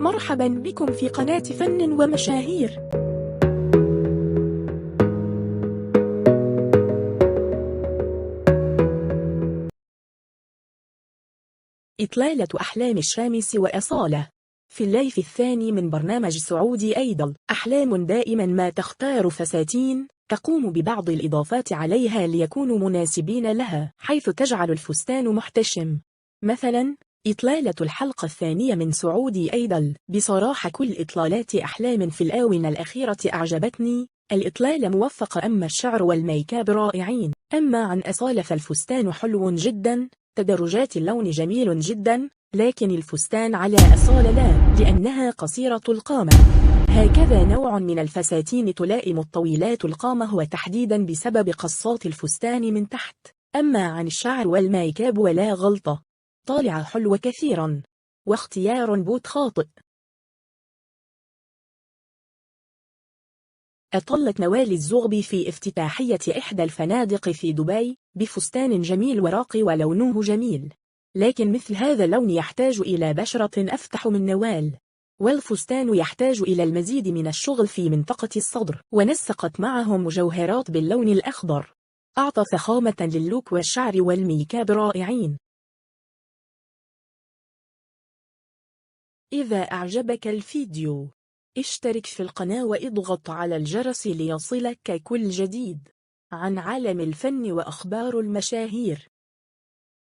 مرحبا بكم في قناة فن ومشاهير. إطلالة أحلام الشامس وأصالة. في اللايف الثاني من برنامج سعودي أيدل، أحلام دائما ما تختار فساتين تقوم ببعض الإضافات عليها ليكونوا مناسبين لها، حيث تجعل الفستان محتشم. مثلا إطلالة الحلقة الثانية من سعودي أيدل. بصراحة كل إطلالات أحلام في الآونة الأخيرة أعجبتني، الإطلالة موفقة، أما الشعر والميكاب رائعين. أما عن أصالة فالفستان حلو جدا، تدرجات اللون جميل جدا، لكن الفستان على أصالة لا، لأنها قصيرة القامة. هكذا نوع من الفساتين تلائم الطويلات القامة، وتحديدا بسبب قصات الفستان من تحت. أما عن الشعر والميكاب ولا غلطة، طالعة حلوة كثيرا، واختيار بوت خاطئ. أطلت نوال الزغبي في افتتاحية إحدى الفنادق في دبي بفستان جميل وراقي ولونه جميل، لكن مثل هذا اللون يحتاج إلى بشرة أفتح من نوال، والفستان يحتاج إلى المزيد من الشغل في منطقة الصدر، ونسقت معه مجوهرات باللون الأخضر، أعطى فخامة لللوك، والشعر والميكاب رائعين. إذا أعجبك الفيديو اشترك في القناة واضغط على الجرس ليصلك كل جديد عن عالم الفن وأخبار المشاهير.